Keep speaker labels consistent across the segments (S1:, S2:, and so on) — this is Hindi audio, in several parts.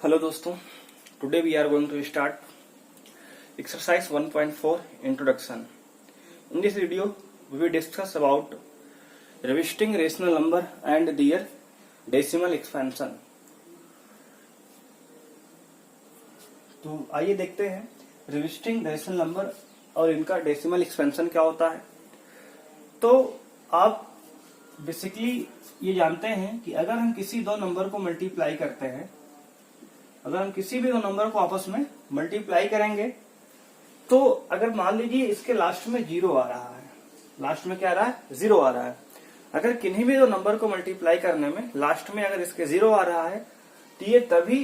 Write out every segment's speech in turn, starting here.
S1: Hello दोस्तों, today we are going to start exercise 1.4 introduction. In this video we will discuss about revisiting rational number and their decimal expansion. तो आइए देखते हैं revisiting rational number और इनका decimal expansion क्या होता है। तो आप बेसिकली ये जानते हैं कि अगर हम किसी दो नंबर को मल्टीप्लाई करते हैं, अगर हम किसी भी दो नंबर को आपस में मल्टीप्लाई करेंगे तो अगर मान लीजिए इसके लास्ट में जीरो आ रहा है, लास्ट में क्या आ रहा है, जीरो आ रहा है। अगर किन्हीं भी दो नंबर को मल्टीप्लाई करने में लास्ट में अगर इसके जीरो आ रहा है तो ये तभी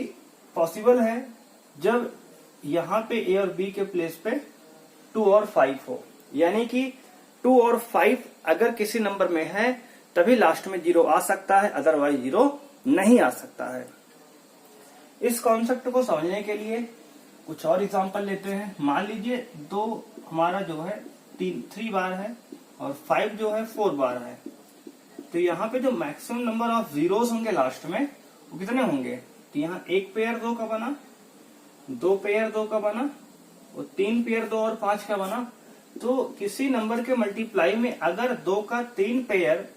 S1: पॉसिबल है जब यहाँ पे ए और बी के प्लेस पे 2 और 5 हो। यानी कि 2 और 5 अगर किसी नंबर में है तभी लास्ट में जीरो आ सकता है, अदरवाइज जीरो नहीं आ सकता है। इस कॉन्सेप्ट को समझने के लिए कुछ और एग्जांपल लेते हैं। मान लीजिए दो हमारा जो है 3 बार है और 5 जो है 4 बार है, तो यहाँ पे जो मैक्सिमम नंबर ऑफ जीरोस होंगे लास्ट में वो कितने होंगे। तो यहाँ एक पेयर 2 का बना, 2 पेयर 2 का बना और 3 पेयर 2 और 5 का बना। तो किसी नंबर के मल्टीप्लाई में अगर 2 का 3 पेयर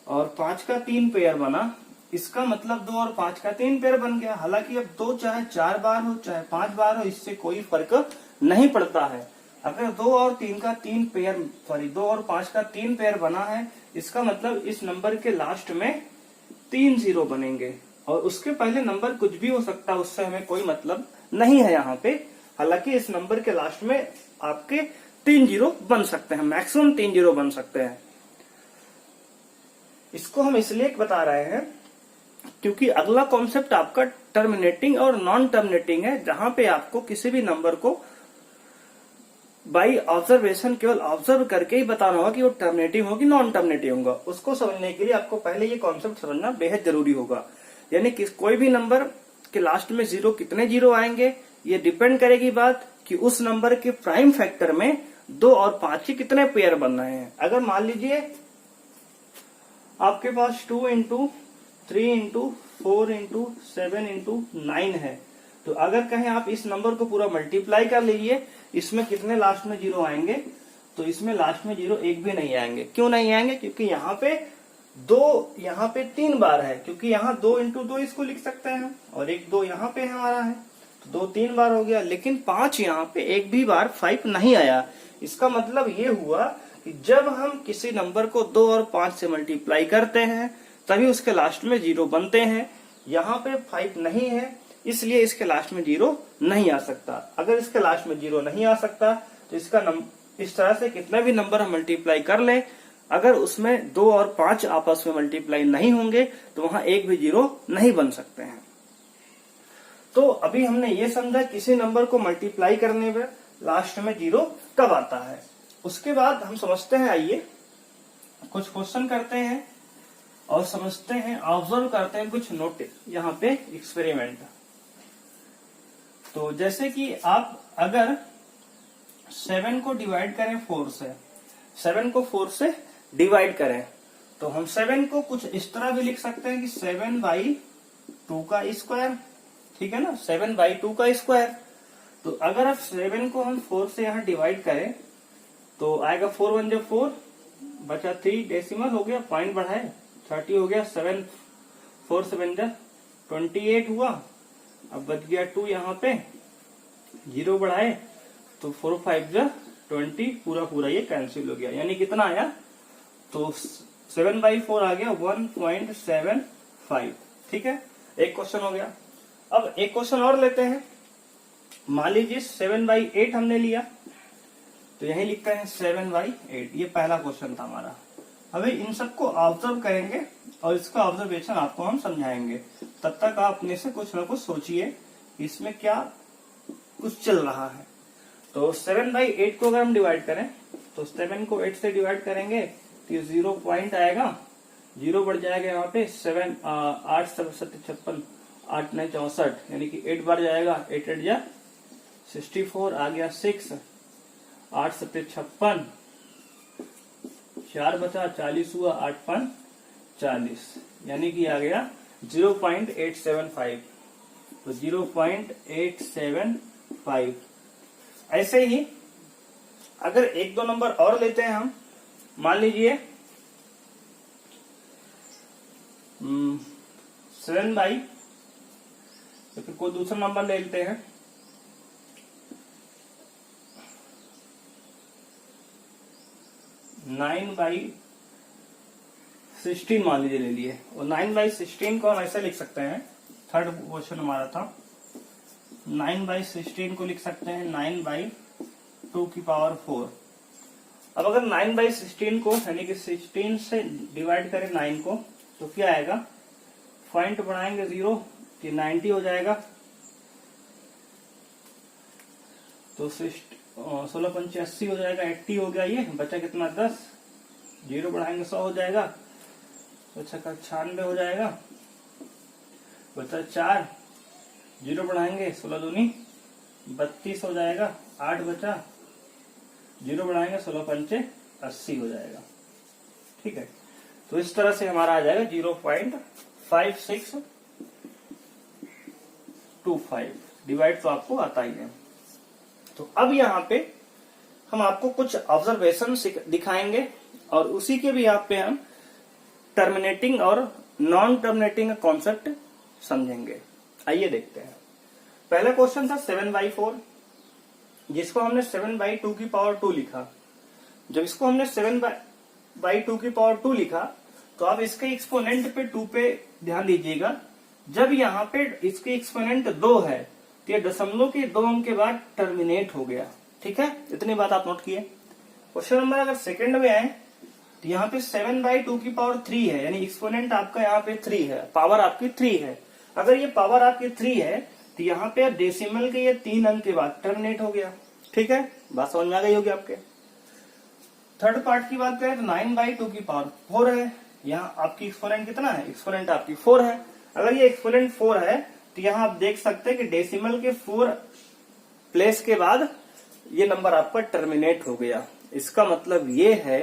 S1: और 5 का 3 पेयर बना, इसका मतलब 2 और 5 का 3 पेयर बन गया। हालांकि अब 2 चाहे 4 बार हो चाहे 5 बार हो, इससे कोई फर्क नहीं पड़ता है। अगर 2 और 3 का 3 पेयर 2 और 5 का 3 पेयर बना है, इसका मतलब इस नंबर के लास्ट में 3 जीरो बनेंगे और उसके पहले नंबर कुछ भी हो सकता है, उससे हमें कोई मतलब नहीं है यहाँ पे। हालांकि इस नंबर के लास्ट में आपके 3 जीरो बन सकते हैं, मैक्सिमम 3 जीरो बन सकते हैं। इसको हम इसलिए बता रहे हैं क्योंकि अगला कॉन्सेप्ट आपका टर्मिनेटिंग और नॉन टर्मिनेटिंग है, जहां पे आपको किसी भी नंबर को बाई ऑब्जर्वेशन केवल ऑब्जर्व करके ही बताना होगा कि वो टर्मिनेटिव होगी नॉन टर्मिनेटिव होगा। उसको समझने के लिए आपको पहले ये कॉन्सेप्ट समझना बेहद जरूरी होगा। यानी कि कोई भी नंबर के लास्ट में जीरो, कितने जीरो आएंगे ये डिपेंड करेगी बात कि उस नंबर के प्राइम फैक्टर में 2 और 5 के कितने पेयर बन रहे हैं। अगर मान लीजिए आपके पास 2 इंटू 3 इंटू 4 इंटू 7 इंटू 9 है, तो अगर कहें आप इस नंबर को पूरा मल्टीप्लाई कर लीजिए, इसमें कितने लास्ट में जीरो आएंगे। तो इसमें लास्ट में जीरो एक भी नहीं आएंगे। क्यों नहीं आएंगे? क्योंकि यहाँ पे 2, यहाँ पे 3 बार है, क्योंकि यहाँ 2 इंटू 2 इसको लिख सकते हैं और एक 2 यहाँ पे हमारा है, तो 2 3 बार हो गया। लेकिन 5 यहाँ पे एक भी बार 5 नहीं आया। इसका मतलब ये हुआ कि जब हम किसी नंबर को 2 और 5 से मल्टीप्लाई करते हैं तभी उसके लास्ट में जीरो बनते हैं। यहाँ पे 5 नहीं है, इसलिए इसके लास्ट में जीरो नहीं आ सकता। अगर इसके लास्ट में जीरो नहीं आ सकता तो इसका इस तरह से कितने भी नंबर हम मल्टीप्लाई कर ले, अगर उसमें 2 और 5 आपस में मल्टीप्लाई नहीं होंगे तो वहां एक भी जीरो नहीं बन सकते हैं। तो अभी हमने ये समझा किसी नंबर को मल्टीप्लाई करने में लास्ट में जीरो कब आता है। उसके बाद हम समझते हैं, आइए कुछ क्वेश्चन करते हैं और समझते हैं, ऑब्जर्व करते हैं कुछ नोट यहाँ पे एक्सपेरिमेंट। तो जैसे कि आप अगर 7 को डिवाइड करें 4 से, 7 को 4 से डिवाइड करें तो हम 7 को कुछ इस तरह भी लिख सकते हैं कि 7/2 का स्क्वायर, ठीक है ना, 7/2 का स्क्वायर। तो अगर आप 7 को हम 4 से यहाँ डिवाइड करें तो आएगा 4 1 जो 4 बचा 3 डेसिमल हो गया, पॉइंट बढ़ाए 30 हो गया, 7 4 7 जा 28 हुआ। अब बच गया 2 यहाँ पे, 0 बढ़ाए तो 4 5 जा 20, पूरा पूरा ये कैंसिल हो गया। यानी कितना आया, तो 7/4 आ गया 1.75। ठीक है, एक क्वेश्चन हो गया। अब एक क्वेश्चन और लेते हैं। मान लीजिए 7/8 हमने लिया, तो यही लिखते हैं 7/8। ये पहला क्वेश्चन था हमारा। अभी इन सबको ऑब्जर्व करेंगे और इसका ऑब्जर्वेशन आपको हम समझाएंगे। तब तक आप अपने से कुछ न कुछ सोचिए इसमें क्या कुछ चल रहा है। तो 7/8 को अगर हम डिवाइड करें तो 7 को 8 से डिवाइड करेंगे तो 0 पॉइंट आएगा, 0 बढ़ जाएगा यहाँ पे 7 8 7 56 8 9 64, यानी कि 8 बार जाएगा, 8 8 जा 64 आ गया 6, 8 7 56, 4 बचा 40 हुआ, 8 5 40, यानी कि आ गया 0.875। तो 0.875। ऐसे ही अगर एक दो नंबर और लेते हैं हम, मान लीजिए 7 बाई, तो फिर कोई दूसरा नंबर ले लेते हैं 9/16 मान लीजिए ले लिए। और 9/16 को हम ऐसे लिख सकते हैं, थर्ड क्वेश्चन हमारा था, 9/16 को लिख सकते हैं 9/2⁴। अब अगर 9/16 को यानी कि 16 से डिवाइड करें 9 को, तो क्या आएगा, पॉइंट बढ़ाएंगे 0, ये 90 हो जाएगा। तो 16×5 = 80 हो जाएगा, 80 हो गया। ये बचा कितना, 10, 0 बढ़ाएंगे 100 हो जाएगा, बचा का 96 हो जाएगा, बचा 4, 0 बढ़ाएंगे 16 दूनी 32 हो जाएगा, 8 बचा, 0 बढ़ाएंगे 16×5 = 80 हो जाएगा। ठीक है, तो इस तरह से हमारा आ जाएगा 0.5625। डिवाइड तो आपको आता ही है। तो अब यहाँ पे हम आपको कुछ ऑब्जर्वेशन दिखाएंगे और उसी के भी यहाँ पे हम टर्मिनेटिंग और नॉन टर्मिनेटिंग का कॉन्सेप्ट समझेंगे। आइए देखते हैं। पहला क्वेश्चन था 7/4, जिसको हमने 7/2⁴ लिखा। जब इसको हमने 7/2⁴ लिखा, तो आप इसके एक्सपोनेंट पे 2 पे ध्यान दीजिएगा। जब यहाँ पे इसके एक्सपोनेंट 2 है, तो ये दशमलव के 2 अंक के बाद टर्मिनेट हो गया। ठीक है, इतनी बात आप नोट किए। क्वेश्चन नंबर अगर सेकंड में आए, तो यहाँ पे 7/2⁵ है, यानी एक्सपोनेंट आपका यहाँ पे 3 है, पावर आपकी 3 है। अगर ये पावर आपकी 3 है, तो यहाँ पे डेसिमल के ये 3 अंक के बाद टर्मिनेट हो गया। ठीक है, बात समझ में आ गई होगी आपके। थर्ड पार्ट की बात करें तो 9/2⁴ है। यहाँ आपकी एक्सपोनेंट कितना है, एक्सपोनेंट आपकी 4 है। अगर ये एक्सपोनेंट 4 है, तो यहाँ आप देख सकते हैं कि डेसिमल के 4 प्लेस के बाद ये नंबर आपका टर्मिनेट हो गया। इसका मतलब ये है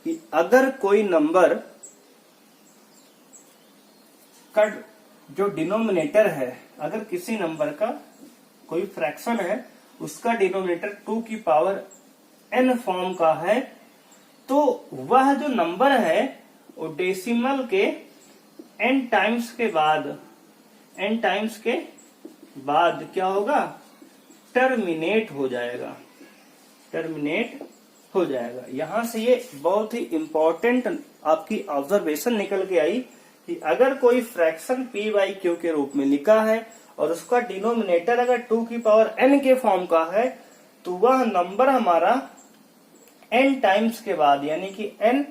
S1: कि अगर कोई नंबर का जो डिनोमिनेटर है, अगर किसी नंबर का कोई फ्रैक्शन है, उसका डिनोमिनेटर 2n फॉर्म का है, तो वह जो नंबर है वो डेसिमल के n टाइम्स के बाद क्या होगा, टर्मिनेट हो जाएगा। यहां से ये बहुत ही इंपॉर्टेंट आपकी ऑब्जर्वेशन निकल के आई कि अगर कोई फ्रैक्शन p/q के रूप में लिखा है और उसका डिनोमिनेटर अगर 2n के फॉर्म का है, तो वह नंबर हमारा n टाइम्स के बाद, यानी कि n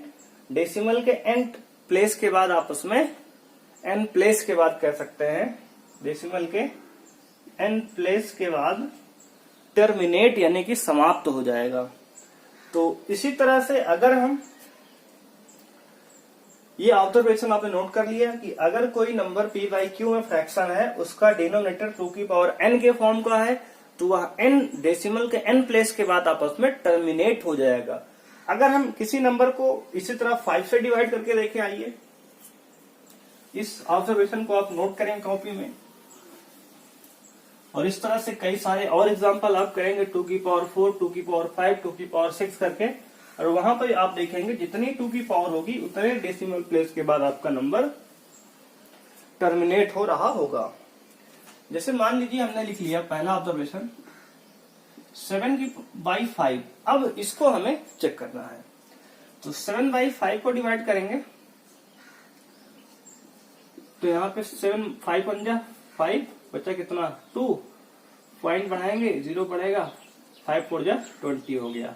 S1: डेसिमल के n प्लेस के बाद, आप उसमें n प्लेस के बाद कह सकते हैं, डेसिमल के n प्लेस के बाद टर्मिनेट यानी कि समाप्त हो जाएगा। तो इसी तरह से अगर हम ये ऑब्जर्वेशन आपने नोट कर लिया कि अगर कोई नंबर p/q में फ्रैक्शन है, उसका डिनोमिनेटर 2n के फॉर्म का है, तो वह n डेसिमल के n प्लेस के बाद आपस में टर्मिनेट हो जाएगा। अगर हम किसी नंबर को इसी तरह 5 से डिवाइड करके देखें, आइए इस ऑब्जर्वेशन को आप नोट करें कॉपी में, और इस तरह से कई सारे और एग्जांपल आप करेंगे 2⁴, 2⁵, 2⁶ करके, और वहां पर आप देखेंगे जितनी 2 की पावर होगी उतने डेसिमल प्लेस के बाद आपका नंबर टर्मिनेट हो रहा होगा। जैसे मान लीजिए हमने लिख लिया पहला ऑब्जर्वेशन 7/5। अब इसको हमें चेक करना है, तो 7/5 को डिवाइड करेंगे, तो यहाँ पे 7×5 बचा कितना, 2, पॉइंट बढ़ाएंगे 0 बढ़ेगा, 5×4 = 20 हो गया,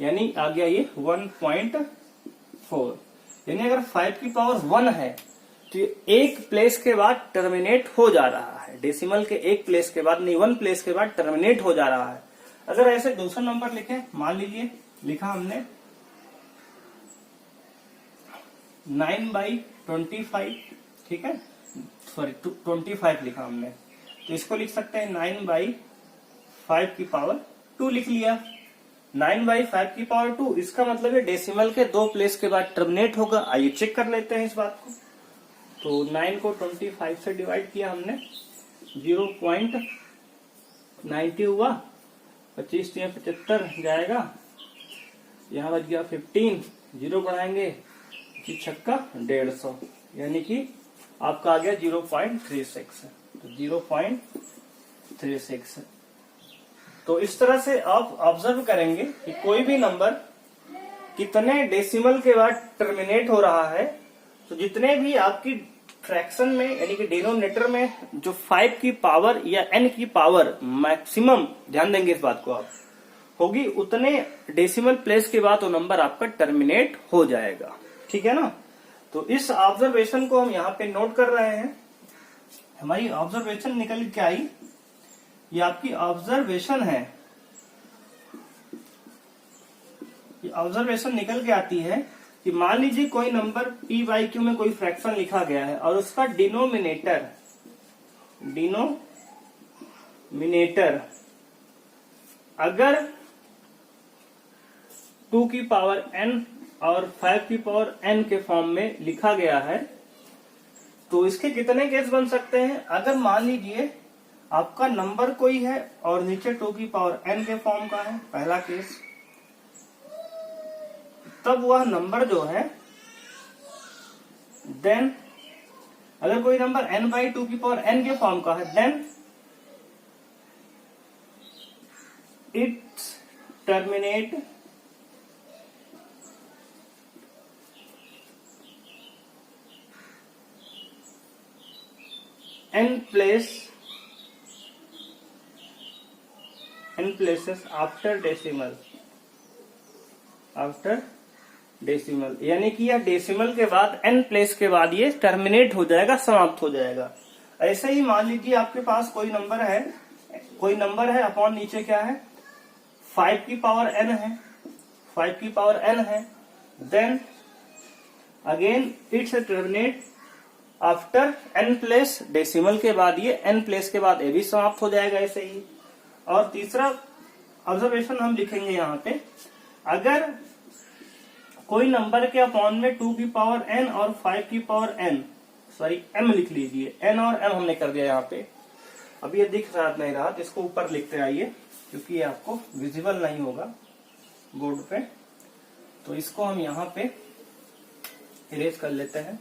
S1: यानी आ गया ये 1.4। यानी अगर 5 की पावर 1 है, तो ये एक प्लेस के बाद टर्मिनेट हो जा रहा है, डेसिमल के एक प्लेस के बाद नहीं, 1 प्लेस के बाद टर्मिनेट हो जा रहा है। अगर ऐसे दूसरा नंबर लिखे, मान लीजिए लिखा हमने 9/25, ठीक है, सॉरी 25 लिखा हमने, तो इसको लिख सकते हैं 9/5⁴ लिख लिया। 9/5⁴, इसका मतलब है डेसिमल के 2 प्लेस के बाद टर्मिनेट होगा। आइए चेक कर लेते हैं इस बात को। तो 9 को 25 से डिवाइड किया हमने, 0.90 हुआ, 25 या 75 जाएगा, यहाँ बच गया 15, 0 बढ़ाएंगे, 25 छक्का 150, यानी कि आपका आ गया 0.36, तो 0.36। तो इस तरह से आप ऑब्जर्व करेंगे कि कोई भी नंबर कितने डेसिमल के बाद टर्मिनेट हो रहा है, तो जितने भी आपकी फ्रैक्शन में यानी कि डिनोमिनेटर में जो 5 की पावर या n की पावर मैक्सिमम, ध्यान देंगे इस बात को आप, होगी, उतने डेसिमल प्लेस के बाद वो नंबर आपका टर्मिनेट हो जाएगा। ठीक है ना। तो इस ऑब्जर्वेशन को हम यहाँ पे नोट कर रहे हैं। हमारी ऑब्जर्वेशन निकल के आई, ये आपकी ऑब्जर्वेशन है, ये ऑब्जर्वेशन निकल के आती है कि मान लीजिए कोई नंबर p बाई क्यू में कोई फ्रैक्शन लिखा गया है और उसका डिनोमिनेटर अगर 2 की पावर n और 5 की पावर n के फॉर्म में लिखा गया है, तो इसके कितने केस बन सकते हैं। अगर मान लीजिए आपका नंबर कोई है और नीचे 2 की पावर n के फॉर्म का है, पहला केस, तब वह नंबर जो है, देन अगर कोई नंबर n बाई 2 की पावर n के फॉर्म का है, then it's terminate n places after decimal, यानी कि यह डेसिमल के बाद n प्लेस के बाद ये टर्मिनेट हो जाएगा, समाप्त हो जाएगा। ऐसे ही मान लीजिए आपके पास कोई नंबर है अपॉन नीचे क्या है, 5 की पावर n है, then again it's terminate after n place, decimal के बाद ये n प्लेस के बाद ये भी समाप्त हो जाएगा ऐसे ही। और तीसरा ऑब्जर्वेशन हम लिखेंगे यहाँ पे, अगर कोई नंबर के अपॉन में 2 की पावर n और 5 की पावर m लिख लीजिए, n और m हमने कर दिया यहाँ पे। अब ये दिख रहा नहीं रहा तो इसको ऊपर लिखते आइए, क्योंकि ये आपको विजिबल नहीं होगा बोर्ड पे, तो इसको हम यहाँ पे इरेज कर लेते हैं।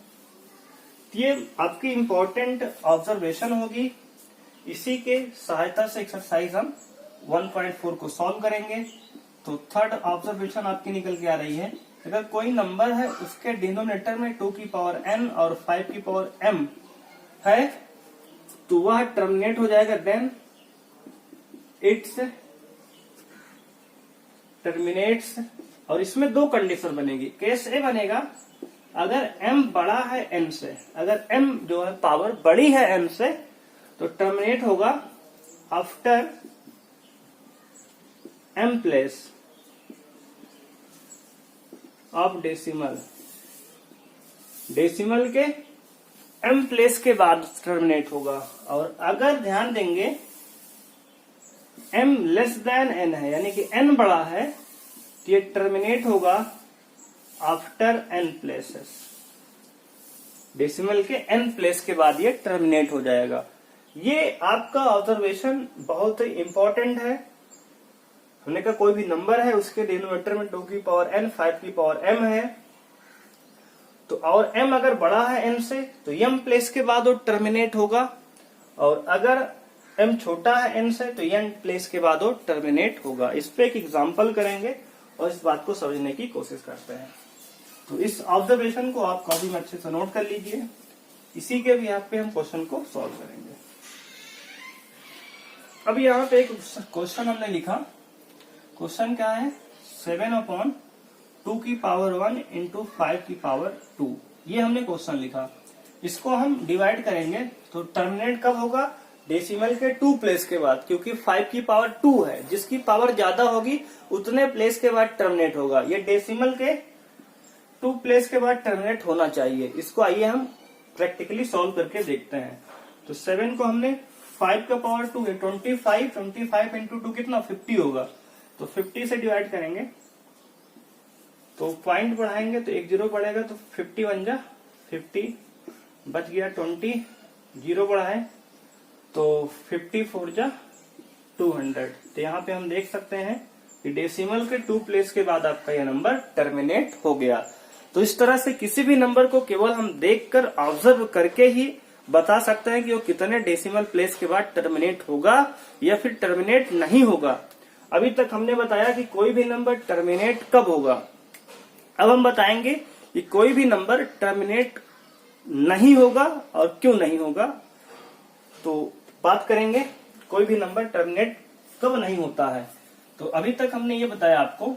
S1: ये आपकी इंपॉर्टेंट ऑब्जर्वेशन होगी, इसी के सहायता से एक्सरसाइज हम 1.4 को सॉल्व करेंगे। तो थर्ड ऑब्जर्वेशन आपकी निकल के आ रही है, अगर कोई नंबर है उसके डिनोमिनेटर में 2 की पावर n और 5 की पावर m है, तो वह टर्मिनेट हो जाएगा, देन इट्स टर्मिनेट्स। और इसमें 2 कंडीशन बनेगी। केस ए बनेगा, अगर m बड़ा है n से, अगर m जो है पावर बड़ी है n से, तो टर्मिनेट होगा after m place of decimal के m प्लेस के बाद टर्मिनेट होगा। और अगर ध्यान देंगे m लेस देन n है, यानी कि n बड़ा है, तो ये टर्मिनेट होगा आफ्टर n प्लेसेस, डेसिमल के n प्लेस के बाद ये टर्मिनेट हो जाएगा। ये आपका ऑब्जर्वेशन बहुत ही इंपॉर्टेंट है। हमने कहा कोई भी नंबर है उसके डिनोमिनेटर में 2 की पावर n, 5 की पावर m है, तो और m अगर बड़ा है n से, तो m प्लेस के बाद वो टर्मिनेट होगा, और अगर m छोटा है n से, तो n प्लेस के बाद वो टर्मिनेट होगा। इस पे एक एग्जांपल करेंगे और इस बात को समझने की कोशिश करते हैं। तो इस ऑब्जर्वेशन को आप कॉपी में अच्छे से नोट कर लीजिए, इसी के भी यहाँ पे हम क्वेश्चन को सॉल्व करेंगे। अब यहाँ पे एक क्वेश्चन हमने लिखा, क्वेश्चन क्या है, 7/2 की पावर 1 इंटू 5 की पावर 2, ये हमने क्वेश्चन लिखा। इसको हम डिवाइड करेंगे तो टर्मिनेट कब होगा, डेसिमल के 2 प्लेस के बाद, क्योंकि 5 की पावर 2 है, जिसकी पावर ज्यादा होगी उतने प्लेस के बाद टर्मिनेट होगा। ये डेसिमल के 2 प्लेस के बाद टर्मिनेट होना चाहिए। इसको आइए हम प्रैक्टिकली सॉल्व करके देखते हैं। तो 7 को हमने 5 का पावर 2 है, 25 इंटू 2 कितना 50 होगा, तो 50 से डिवाइड करेंगे तो पॉइंट बढ़ाएंगे तो 1 0 बढ़ेगा, तो 50 बन जा 50, बच गया 20, 0 बढ़ाए तो 54 जा 200। तो यहाँ पे हम देख सकते हैं कि डेसिमल के 2 प्लेस के बाद आपका यह नंबर टर्मिनेट हो गया। तो इस तरह से किसी भी नंबर को केवल हम देखकर ऑब्जर्व करके ही बता सकते हैं कि वो कितने डेसिमल प्लेस के बाद टर्मिनेट होगा या फिर टर्मिनेट नहीं होगा। अभी तक हमने बताया कि कोई भी नंबर टर्मिनेट कब होगा। अब हम बताएंगे कि कोई भी नंबर टर्मिनेट नहीं होगा और क्यों नहीं होगा। तो बात करेंगे कोई भी नंबर टर्मिनेट कब नहीं होता है। तो अभी तक हमने ये बताया आपको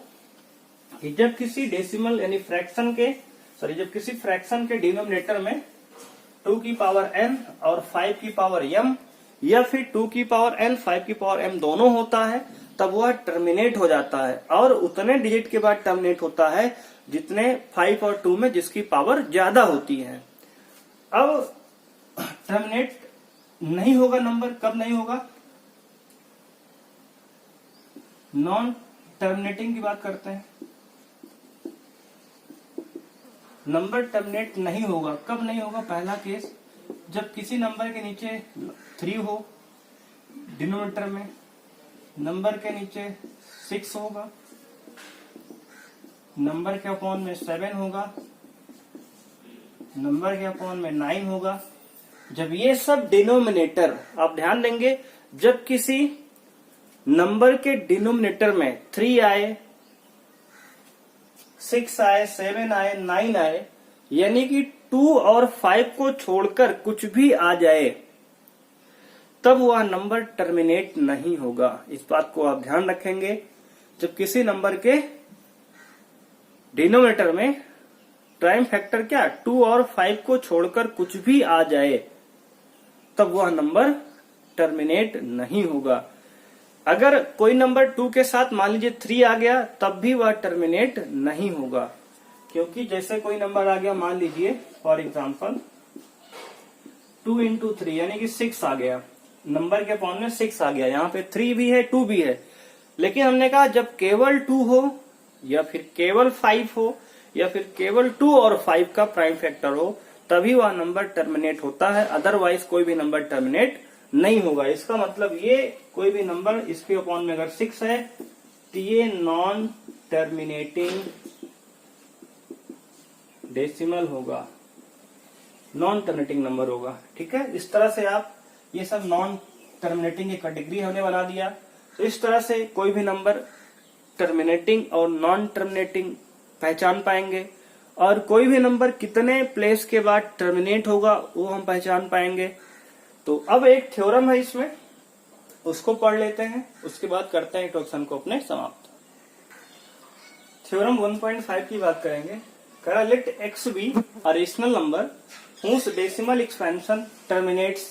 S1: कि जब किसी डेसिमल यानी जब किसी फ्रैक्शन के डिनोमिनेटर में 2 की पावर n और 5 की पावर m या फिर 2 की पावर n 5 की पावर m दोनों होता है, तब वह टर्मिनेट हो जाता है और उतने डिजिट के बाद टर्मिनेट होता है जितने 5 और 2 में जिसकी पावर ज्यादा होती है। अब टर्मिनेट नहीं होगा नंबर कब नहीं होगा। नॉन टर्मिनेटिंग की बात करते हैं। नंबर टर्मिनेट नहीं होगा कब नहीं होगा। पहला केस, जब किसी नंबर के नीचे 3 हो डिनोमिनेटर में, नंबर के नीचे 6 होगा, नंबर के अपॉन में 7 होगा, नंबर के अपॉन में 9 होगा। जब ये सब डिनोमिनेटर, आप ध्यान देंगे, जब किसी नंबर के डिनोमिनेटर में 3 आए, 6 आए, 7 आए, 9 आए, यानी कि 2 और 5 को छोड़कर कुछ भी आ जाए, तब वह नंबर टर्मिनेट नहीं होगा। इस बात को आप ध्यान रखेंगे। जब किसी नंबर के डिनोमिनेटर में प्राइम फैक्टर क्या 2 और 5 को छोड़कर कुछ भी आ जाए, तब वह नंबर टर्मिनेट नहीं होगा। अगर कोई नंबर 2 के साथ मान लीजिए 3 आ गया, तब भी वह टर्मिनेट नहीं होगा, क्योंकि जैसे कोई नंबर आ गया, मान लीजिए फॉर एग्जांपल 2 इंटू 3 यानी कि 6 आ गया, नंबर के अपॉन में 6 आ गया, यहाँ पे 3 भी है 2 भी है। लेकिन हमने कहा जब केवल 2 हो या फिर केवल 5 हो या फिर केवल 2 और 5 का प्राइम फैक्टर हो, तभी वह नंबर टर्मिनेट होता है, अदरवाइज कोई भी नंबर टर्मिनेट नहीं होगा। इसका मतलब ये कोई भी नंबर इसके अपॉन में अगर 6 है तो ये नॉन टर्मिनेटिंग डेसिमल होगा, नॉन टर्मिनेटिंग नंबर होगा। ठीक है, इस तरह से आप ये सब नॉन टर्मिनेटिंग की कैटेगरी हमने बना दिया। तो इस तरह से कोई भी नंबर टर्मिनेटिंग और नॉन टर्मिनेटिंग पहचान पाएंगे, और कोई भी नंबर कितने प्लेस के बाद टर्मिनेट होगा वो हम पहचान पाएंगे। तो अब एक थ्योरम है इसमें, उसको पढ़ लेते हैं, उसके बाद करते हैं इंट्रोडक्शन को अपने समाप्त। थ्योरम 1.5 की बात करेंगे। कहा let x be a rational number whose decimal expansion terminates,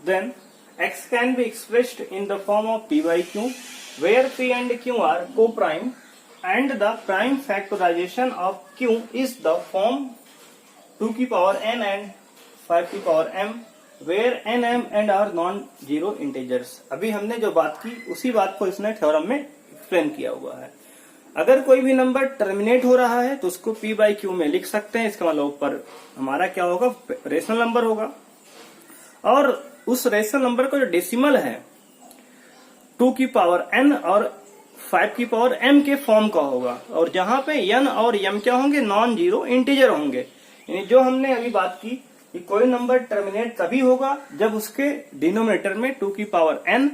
S1: then x can be expressed in the form of p by q, where p and q are co-prime and the prime factorization of q is the form 2 की पावर n and 5 की power m, where n m and are non-zero integers। अभी हमने जो बात की उसी बात को इसने थ्योरम में एक्सप्लेन किया हुआ है। अगर कोई भी नंबर टर्मिनेट हो रहा है तो उसको p बाई क्यू में लिख सकते हैं। इसका मतलब ऊपर हमारा क्या होगा, रेशनल नंबर होगा, और उस रेशनल नंबर का जो डेसिमल है 2 की पावर n और 5 की पावर m के फॉर्म का होगा, और जहां पे n और m क्या होंगे, नॉन जीरो इंटीजर होंगे। यानी जो हमने अभी बात की कि कोई नंबर टर्मिनेट तभी होगा जब उसके डिनोमिनेटर में 2 की पावर n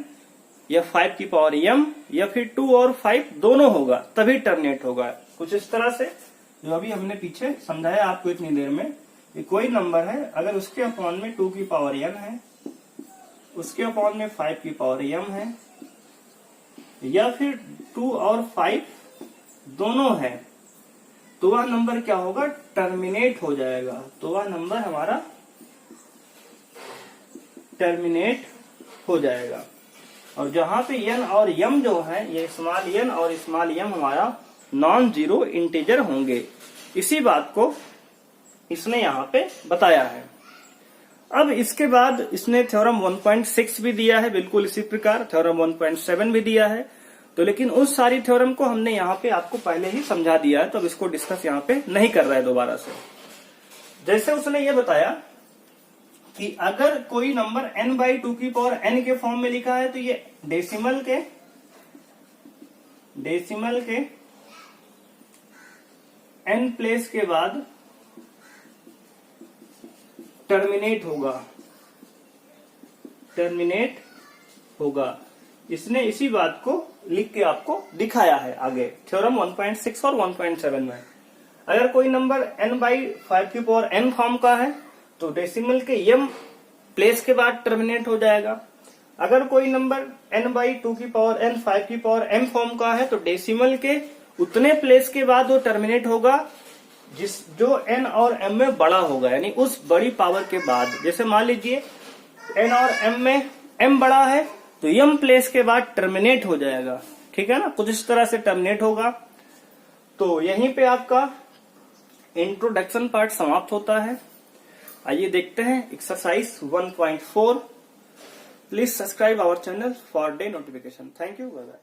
S1: या 5 की पावर m या फिर 2 और 5 दोनों होगा, तभी टर्मिनेट होगा। कुछ इस तरह से जो अभी हमने पीछे समझाया आपको इतनी देर में, कि कोई नंबर है अगर उसके अपॉन में 2 की पावर n है, उसके अपॉन में 5 की पावर m है, या फिर 2 और 5 दोनों है, तो वह नंबर क्या होगा, टर्मिनेट हो जाएगा। तो वह नंबर हमारा टर्मिनेट हो जाएगा। और जहां पे n और m जो है, ये स्मॉल n और स्मॉल m हमारा नॉन जीरो इंटीजर होंगे। इसी बात को इसने यहाँ पे बताया है। अब इसके बाद इसने थ्योरम 1.6 भी दिया है, बिल्कुल इसी प्रकार थ्योरम 1.7 भी दिया है। तो लेकिन उस सारी थ्योरम को हमने यहाँ पे आपको पहले ही समझा दिया है, तो अब इसको डिस्कस यहाँ पे नहीं कर रहा है दोबारा से। जैसे उसने ये बताया कि अगर कोई नंबर n/2 की पावर n के फॉर्म में लिखा है तो ये डेसिमल के n प्लेस के बाद टर्मिनेट होगा। इसने इसी बात को लिख के आपको दिखाया है आगे थ्योरम 1.6 और 1.7 में। अगर कोई नंबर n/5 की पावर n फॉर्म का है तो डेसिमल के m प्लेस के बाद टर्मिनेट हो जाएगा। अगर कोई नंबर n/2 की पावर n 5 की पावर m फॉर्म का है तो डेसिमल के उतने प्लेस के बाद वो टर्मिनेट होगा जो n और m में बड़ा होगा, यानी उस बड़ी पावर के बाद। जैसे मान लीजिए n और m में m बड़ा है तो m प्लेस के बाद टर्मिनेट हो जाएगा, ठीक है ना, कुछ इस तरह से टर्मिनेट होगा। तो यहीं पे आपका इंट्रोडक्शन पार्ट समाप्त होता है। आइए देखते हैं exercise 1.4। Please subscribe our channel for the notification. Thank you, bye bye.